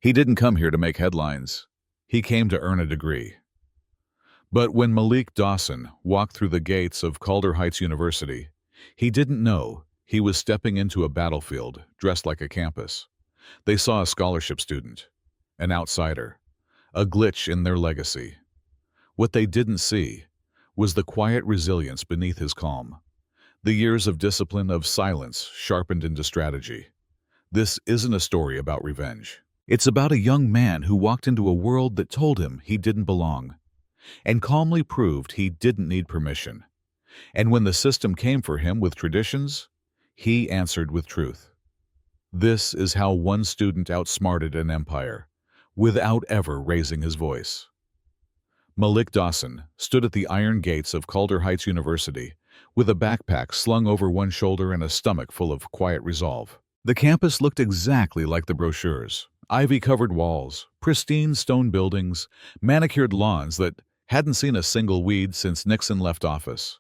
He didn't come here to make headlines. He came to earn a degree. But when Malik Dawson walked through the gates of Calder Heights University, he didn't know he was stepping into a battlefield dressed like a campus. They saw a scholarship student, an outsider, a glitch in their legacy. What they didn't see was the quiet resilience beneath his calm, the years of discipline, of silence sharpened into strategy. This isn't a story about revenge. It's about a young man who walked into a world that told him he didn't belong, and calmly proved he didn't need permission. And when the system came for him with traditions, he answered with truth. This is how one student outsmarted an empire, without ever raising his voice. Malik Dawson stood at the iron gates of Calder Heights University, with a backpack slung over one shoulder and a stomach full of quiet resolve. The campus looked exactly like the brochures. Ivy-covered walls, pristine stone buildings, manicured lawns that hadn't seen a single weed since Nixon left office.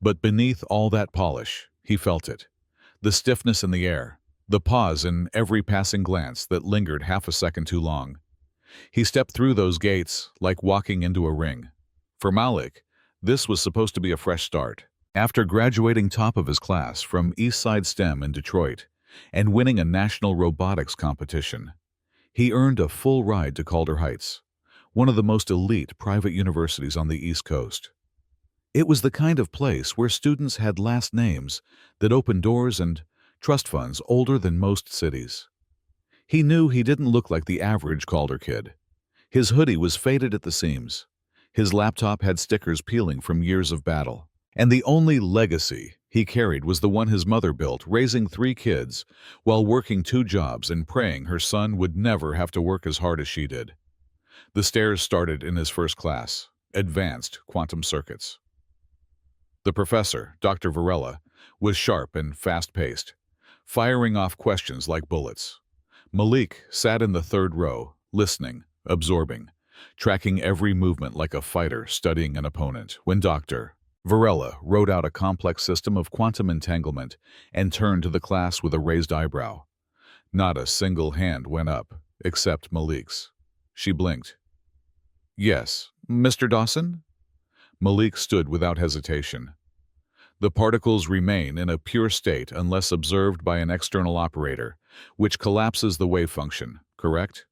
But beneath all that polish, he felt it. The stiffness in the air, the pause in every passing glance that lingered half a second too long. He stepped through those gates like walking into a ring. For Malik, this was supposed to be a fresh start. After graduating top of his class from Eastside STEM in Detroit and winning a national robotics competition, he earned a full ride to Calder Heights, one of the most elite private universities on the East Coast. It was the kind of place where students had last names that opened doors and trust funds older than most cities. He knew he didn't look like the average Calder kid. His hoodie was faded at the seams. His laptop had stickers peeling from years of battle. And the only legacy he carried was the one his mother built, raising 3 kids while working 2 jobs and praying her son would never have to work as hard as she did. The stairs started in his first class, advanced quantum circuits. The professor, Dr. Varela, was sharp and fast-paced, firing off questions like bullets. Malik sat in the 3rd row, listening, absorbing, tracking every movement like a fighter studying an opponent, when Dr. Varela wrote out a complex system of quantum entanglement and turned to the class with a raised eyebrow. Not a single hand went up, except Malik's. She blinked. "Yes, Mr. Dawson?" Malik stood without hesitation. The particles remain in a pure state unless observed by an external operator, which collapses the wave function, correct?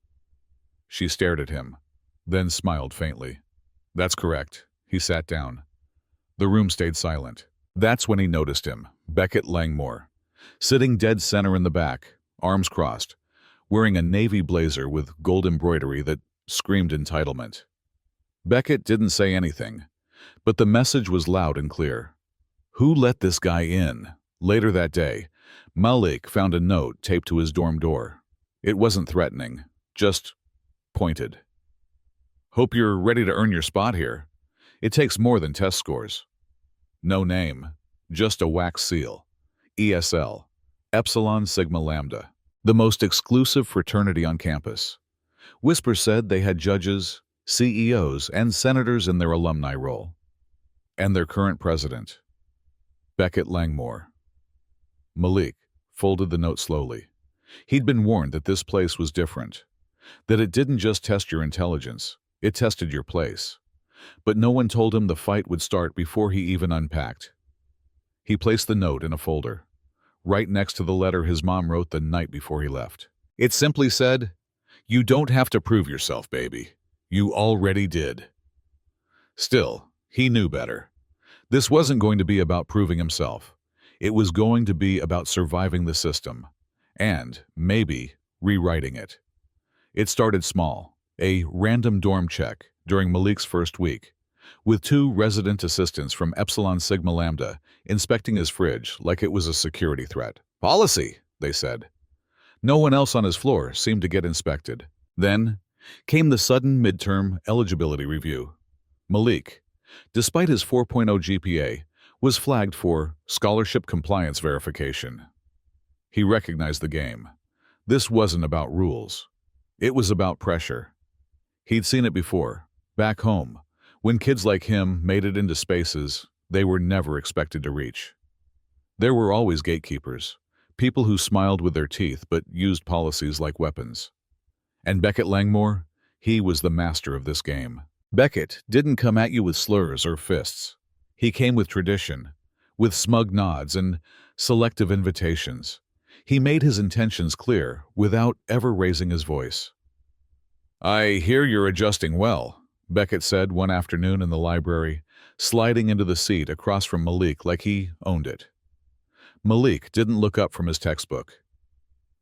She stared at him, then smiled faintly. "That's correct." He sat down. The room stayed silent. That's when he noticed him, Beckett Langmore, sitting dead center in the back, arms crossed, wearing a navy blazer with gold embroidery that screamed entitlement. Beckett didn't say anything, but the message was loud and clear. Who let this guy in? Later that day, Malik found a note taped to his dorm door. It wasn't threatening, just pointed. "Hope you're ready to earn your spot here. It takes more than test scores." No name, just a wax seal. ESL, Epsilon Sigma Lambda, the most exclusive fraternity on campus. Whispers said they had judges, CEOs, and senators in their alumni roll. And their current president, Beckett Langmore. Malik folded the note slowly. He'd been warned that this place was different, that it didn't just test your intelligence, it tested your place. But no one told him the fight would start before he even unpacked. He placed the note in a folder, right next to the letter his mom wrote the night before he left. It simply said, "You don't have to prove yourself, baby. You already did." Still, he knew better. This wasn't going to be about proving himself. It was going to be about surviving the system, and, maybe, rewriting it. It started small, a random dorm check during Malik's first week, with 2 resident assistants from Epsilon Sigma Lambda inspecting his fridge like it was a security threat. "Policy," they said. No one else on his floor seemed to get inspected. Then came the sudden midterm eligibility review. Malik, despite his 4.0 GPA, was flagged for scholarship compliance verification. He recognized the game. This wasn't about rules. It was about pressure. He'd seen it before, back home, when kids like him made it into spaces they were never expected to reach. There were always gatekeepers, people who smiled with their teeth but used policies like weapons. And Beckett Langmore, he was the master of this game. Beckett didn't come at you with slurs or fists. He came with tradition, with smug nods and selective invitations. He made his intentions clear without ever raising his voice. "I hear you're adjusting well," Beckett said one afternoon in the library, sliding into the seat across from Malik like he owned it. Malik didn't look up from his textbook.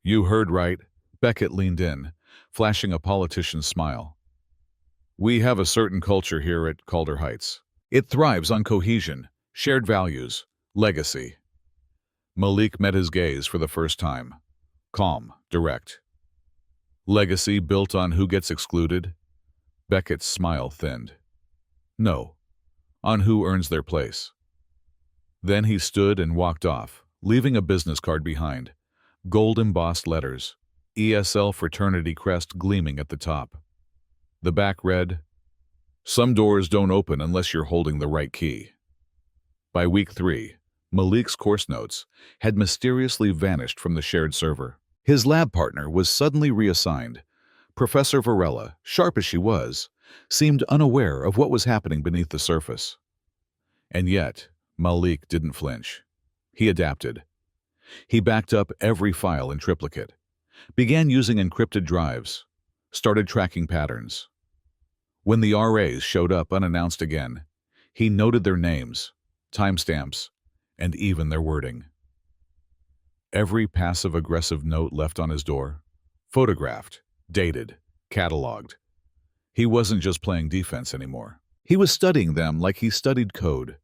"You heard right," Beckett leaned in, flashing a politician's smile. "We have a certain culture here at Calder Heights. It thrives on cohesion, shared values, legacy." Malik met his gaze for the first time. Calm, direct. "Legacy built on who gets excluded?" Beckett's smile thinned. "No, on who earns their place." Then he stood and walked off, leaving a business card behind. Gold-embossed letters, ESL fraternity crest gleaming at the top. The back read, "Some doors don't open unless you're holding the right key." By week 3, Malik's course notes had mysteriously vanished from the shared server. His lab partner was suddenly reassigned. Professor Varela, sharp as she was, seemed unaware of what was happening beneath the surface. And yet, Malik didn't flinch. He adapted. He backed up every file in triplicate, began using encrypted drives, started tracking patterns. When the RAs showed up unannounced again, he noted their names, timestamps, and even their wording. Every passive-aggressive note left on his door, photographed, dated, cataloged. He wasn't just playing defense anymore. He was studying them like he studied code,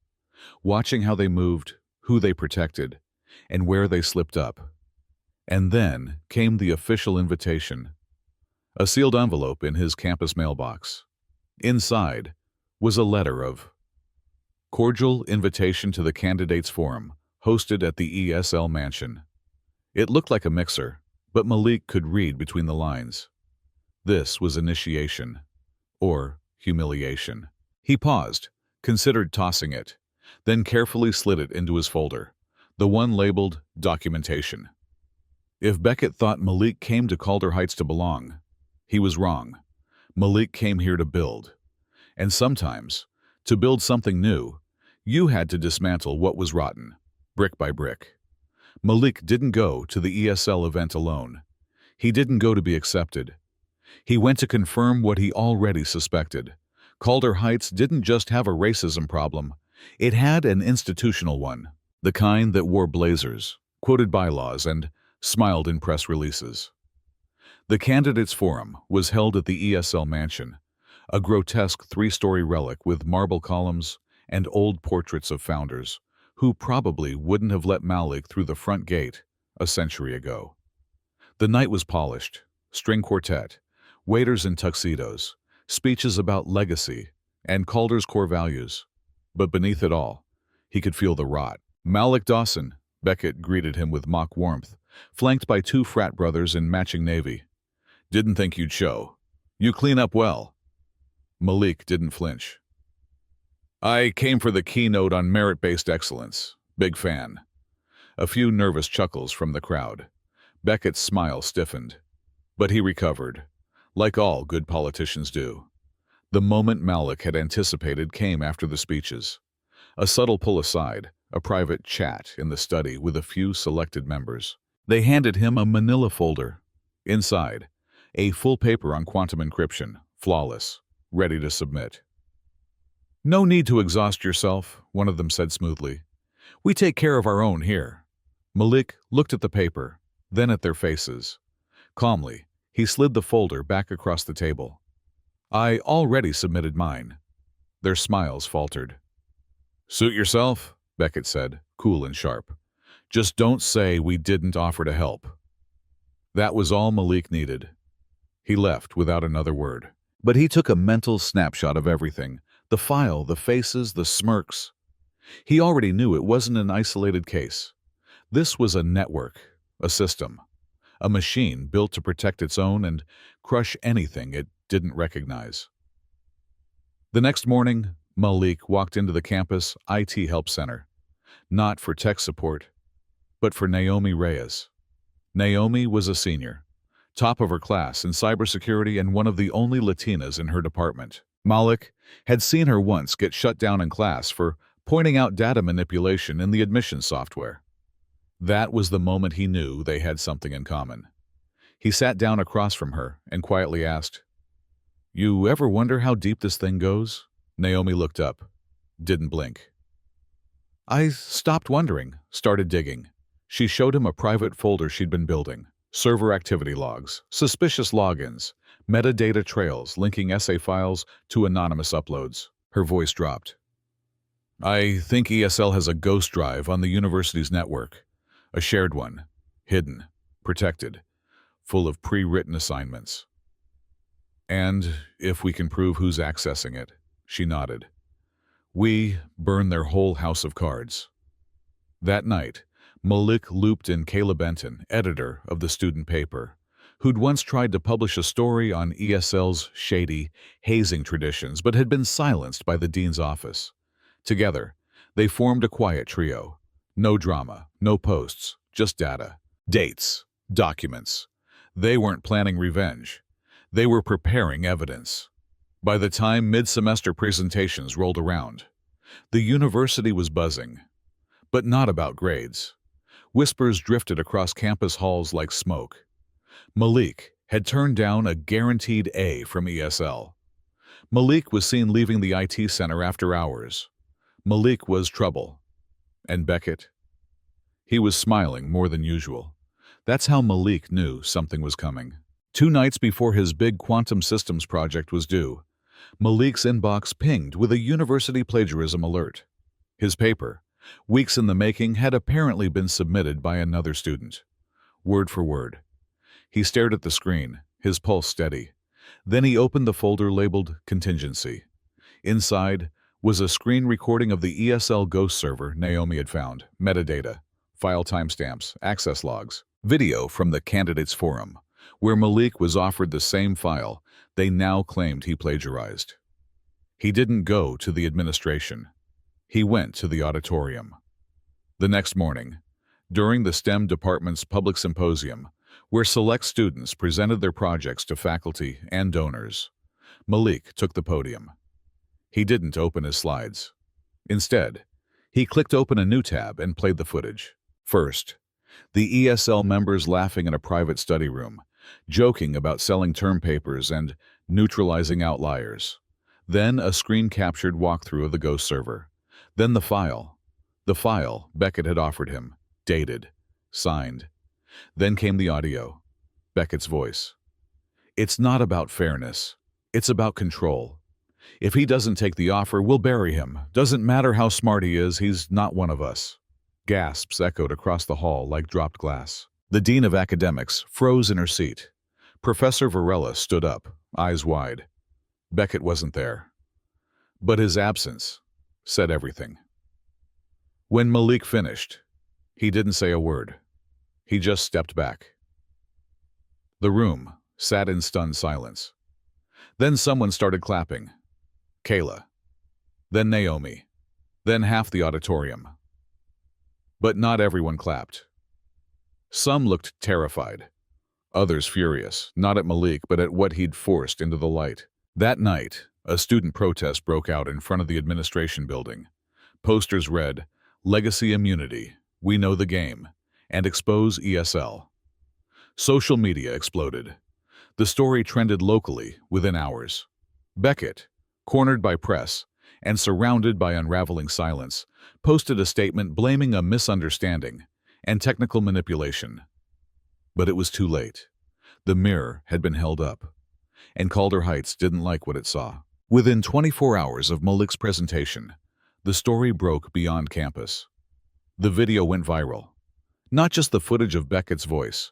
watching how they moved, who they protected, and where they slipped up. And then came the official invitation, a sealed envelope in his campus mailbox. Inside was a letter of cordial invitation to the candidates forum, hosted at the ESL mansion. It looked like a mixer, but Malik could read between the lines. This was initiation, or humiliation. He paused, considered tossing it, then carefully slid it into his folder, the one labeled documentation. If Beckett thought Malik came to Calder Heights to belong, he was wrong. Malik came here to build. And sometimes, to build something new, you had to dismantle what was rotten, brick by brick. Malik didn't go to the ESL event alone. He didn't go to be accepted. He went to confirm what he already suspected. Calder Heights didn't just have a racism problem. It had an institutional one, the kind that wore blazers, quoted bylaws, and smiled in press releases. The Candidates Forum was held at the ESL mansion, a grotesque 3-story relic with marble columns and old portraits of founders who probably wouldn't have let Malik through the front gate a century ago. The night was polished, string quartet, waiters in tuxedos, speeches about legacy and Calder's core values. But beneath it all, he could feel the rot. "Malik Dawson," Beckett greeted him with mock warmth, flanked by 2 frat brothers in matching navy. "Didn't think you'd show. You clean up well." Malik didn't flinch. "I came for the keynote on merit-based excellence. Big fan." A few nervous chuckles from the crowd. Beckett's smile stiffened. But he recovered, like all good politicians do. The moment Malik had anticipated came after the speeches. A subtle pull aside, a private chat in the study with a few selected members. They handed him a manila folder. Inside, a full paper on quantum encryption, flawless, ready to submit. "No need to exhaust yourself," one of them said smoothly. "We take care of our own here." Malik looked at the paper, then at their faces. Calmly, he slid the folder back across the table. "I already submitted mine." Their smiles faltered. "Suit yourself," Beckett said, cool and sharp. "Just don't say we didn't offer to help." That was all Malik needed. He left without another word. But he took a mental snapshot of everything, the file, the faces, the smirks. He already knew it wasn't an isolated case. This was a network, a system, a machine built to protect its own and crush anything it didn't recognize. The next morning, Malik walked into the campus IT Help Center, not for tech support, but for Naomi Reyes. Naomi was a senior, top of her class in cybersecurity and one of the only Latinas in her department. Malik had seen her once get shut down in class for pointing out data manipulation in the admissions software. That was the moment he knew they had something in common. He sat down across from her and quietly asked, "You ever wonder how deep this thing goes?" Naomi looked up, didn't blink. I stopped wondering, started digging. She showed him a private folder she'd been building. Server activity logs, suspicious logins, metadata trails linking essay files to anonymous uploads. Her voice dropped. I think ESL has a ghost drive on the university's network. A shared one, hidden, protected, full of pre-written assignments. And if we can prove who's accessing it, she nodded. We burn their whole house of cards. That night, Malik looped in Caleb Benton, editor of the student paper, who'd once tried to publish a story on ESL's shady, hazing traditions but had been silenced by the dean's office. Together, they formed a quiet trio. No drama, no posts, just data. Dates, documents. They weren't planning revenge. They were preparing evidence. By the time mid-semester presentations rolled around, the university was buzzing. But not about grades. Whispers drifted across campus halls like smoke. Malik had turned down a guaranteed A from ESL. Malik was seen leaving the IT center after hours. Malik was trouble. And Beckett? He was smiling more than usual. That's how Malik knew something was coming. 2 nights before his big quantum systems project was due, Malik's inbox pinged with a university plagiarism alert. His paper, weeks in the making, had apparently been submitted by another student. Word for word. He stared at the screen, his pulse steady. Then he opened the folder labeled Contingency. Inside was a screen recording of the ESL ghost server Naomi had found, metadata, file timestamps, access logs, video from the candidates forum, where Malik was offered the same file they now claimed he plagiarized. He didn't go to the administration. He went to the auditorium. The next morning, during the STEM department's public symposium, where select students presented their projects to faculty and donors, Malik took the podium. He didn't open his slides. Instead, he clicked open a new tab and played the footage. First, the ESL members laughing in a private study room, joking about selling term papers and neutralizing outliers. Then a screen-captured walkthrough of the ghost server. Then the file. The file Beckett had offered him, dated, signed. Then came the audio, Beckett's voice. It's not about fairness. It's about control. If he doesn't take the offer, we'll bury him. Doesn't matter how smart he is, he's not one of us. Gasps echoed across the hall like dropped glass. The dean of academics froze in her seat. Professor Varela stood up, eyes wide. Beckett wasn't there. But his absence said everything. When Malik finished, he didn't say a word. He just stepped back. The room sat in stunned silence. Then someone started clapping. Kayla. Then Naomi. Then half the auditorium. But not everyone clapped. Some looked terrified. Others furious, not at Malik, but at what he'd forced into the light. That night, a student protest broke out in front of the administration building. Posters read, "Legacy Immunity, We Know the Game," and "Expose ESL." Social media exploded. The story trended locally within hours. Beckett, cornered by press and surrounded by unraveling silence, posted a statement blaming a misunderstanding and technical manipulation. But it was too late. The mirror had been held up, and Calder Heights didn't like what it saw. Within 24 hours of Malik's presentation, the story broke beyond campus. The video went viral. Not just the footage of Beckett's voice,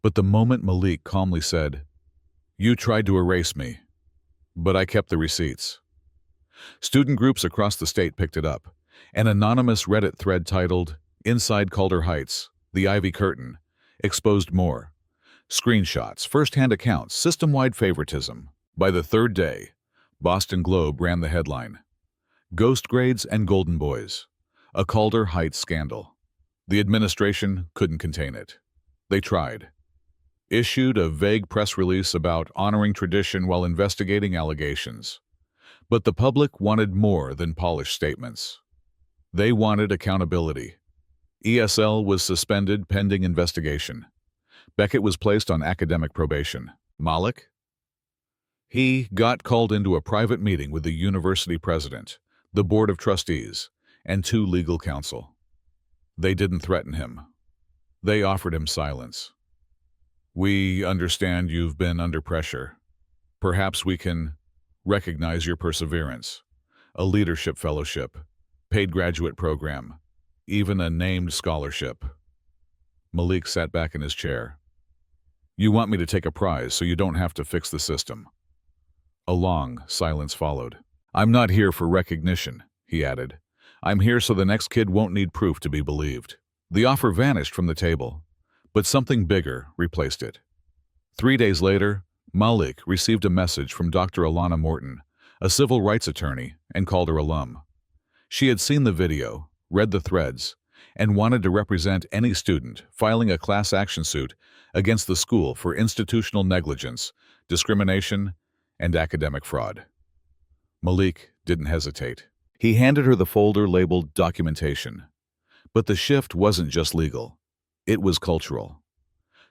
but the moment Malik calmly said, "You tried to erase me, but I kept the receipts." Student groups across the state picked it up. An anonymous Reddit thread titled, "Inside Calder Heights, the Ivy Curtain," exposed more. Screenshots, first-hand accounts, system-wide favoritism. By the third day, Boston Globe ran the headline, "Ghost Grades and Golden Boys, a Calder Heights Scandal." The administration couldn't contain it. They tried. issued a vague press release about honoring tradition while investigating allegations. But the public wanted more than polished statements. They wanted accountability. ESL was suspended pending investigation. Beckett was placed on academic probation. Malik? He got called into a private meeting with the university president, the board of trustees, and 2 legal counsel. They didn't threaten him. They offered him silence. "We understand you've been under pressure. Perhaps we can recognize your perseverance, a leadership fellowship, paid graduate program, even a named scholarship." Malik sat back in his chair. "You want me to take a prize so you don't have to fix the system." A long silence followed. "I'm not here for recognition," he added. "I'm here so the next kid won't need proof to be believed." The offer vanished from the table, but something bigger replaced it. 3 days later, Malik received a message from Dr. Alana Morton, a civil rights attorney and Calder alum. She had seen the video, read the threads, and wanted to represent any student filing a class action suit against the school for institutional negligence, discrimination, and academic fraud. Malik didn't hesitate. He handed her the folder labeled documentation. But the shift wasn't just legal. It was cultural.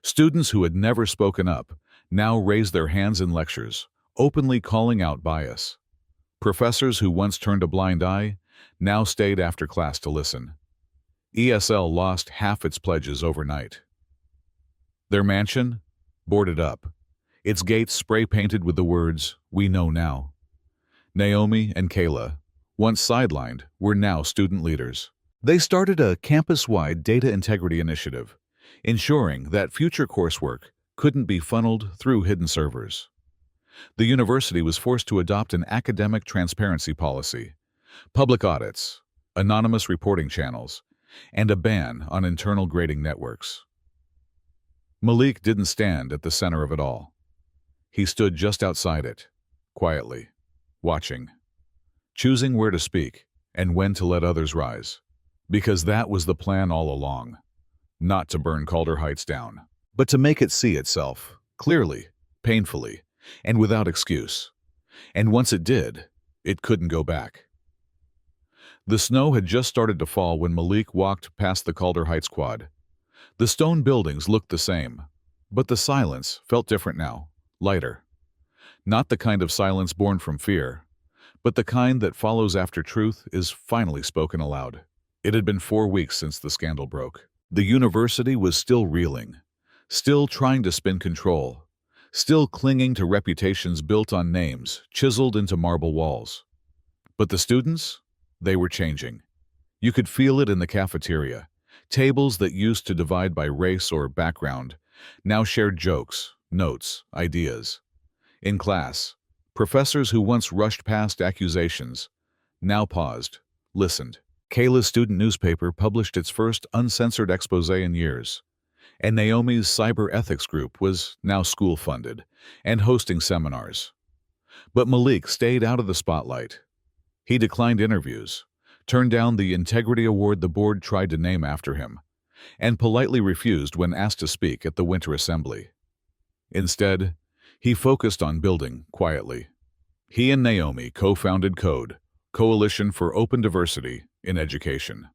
Students who had never spoken up now raised their hands in lectures, openly calling out bias. Professors who once turned a blind eye now stayed after class to listen. ESL lost half its pledges overnight. Their mansion? Boarded up. Its gates spray-painted with the words, "We know now." Naomi and Kayla, once sidelined, were now student leaders. They started a campus-wide data integrity initiative, ensuring that future coursework couldn't be funneled through hidden servers. The university was forced to adopt an academic transparency policy, public audits, anonymous reporting channels, and a ban on internal grading networks. Malik didn't stand at the center of it all. He stood just outside it, quietly, watching, choosing where to speak and when to let others rise. Because that was the plan all along. Not to burn Calder Heights down, but to make it see itself, clearly, painfully, and without excuse. And once it did, it couldn't go back. The snow had just started to fall when Malik walked past the Calder Heights quad. The stone buildings looked the same, but the silence felt different now, lighter. Not the kind of silence born from fear, but the kind that follows after truth is finally spoken aloud. It had been 4 weeks since the scandal broke. The university was still reeling, still trying to spin control, still clinging to reputations built on names chiseled into marble walls. But the students? They were changing. You could feel it in the cafeteria. Tables that used to divide by race or background now shared jokes, notes, ideas. In class, professors who once rushed past accusations now paused, listened. Kayla's student newspaper published its first uncensored expose in years, and Naomi's cyber ethics group was now school-funded and hosting seminars. But Malik stayed out of the spotlight. He declined interviews, turned down the integrity award the board tried to name after him, and politely refused when asked to speak at the winter assembly. Instead, he focused on building quietly. He and Naomi co-founded CODE, Coalition for Open Diversity in Education.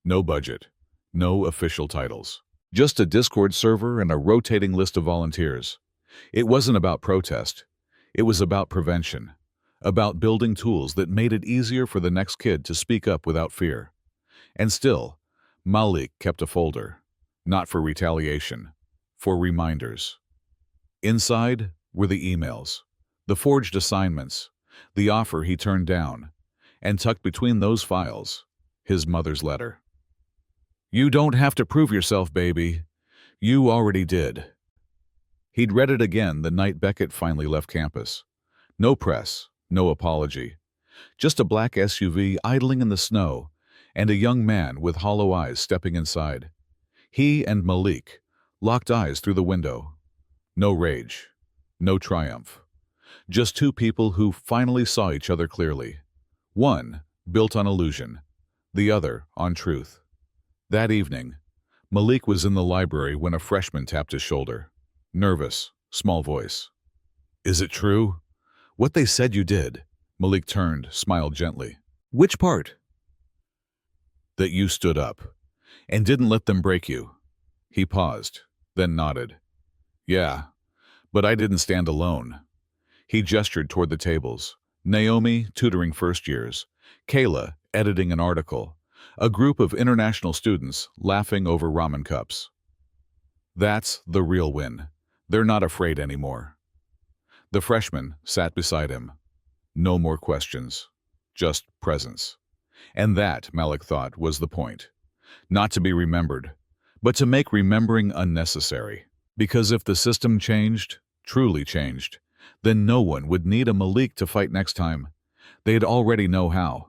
No budget, no official titles. Just a Discord server and a rotating list of volunteers. It wasn't about protest. It was about prevention, about building tools that made it easier for the next kid to speak up without fear. And still, Malik kept a folder, not for retaliation, for reminders. Inside were the emails, the forged assignments, the offer he turned down, and tucked between those files, his mother's letter. "You don't have to prove yourself, baby. You already did." He'd read it again the night Beckett finally left campus. No press, no apology. Just a black SUV idling in the snow, and a young man with hollow eyes stepping inside. He and Malik locked eyes through the window. No rage, no triumph. Just 2 people who finally saw each other clearly. One built on illusion, the other on truth. That evening, Malik was in the library when a freshman tapped his shoulder. Nervous, small voice. Is it true? What they said you did? Malik turned, smiled gently. Which part? That you stood up and didn't let them break you. He paused, then nodded. Yeah, but I didn't stand alone. He gestured toward the tables. Naomi, tutoring first years. Kayla, editing an article. A group of international students laughing over ramen cups. That's the real win. They're not afraid anymore. The freshman sat beside him. No more questions, just presence. And that, Malik thought, was the point. Not to be remembered, but to make remembering unnecessary. Because if the system changed, truly changed, then no one would need a Malik to fight next time. They'd already know how.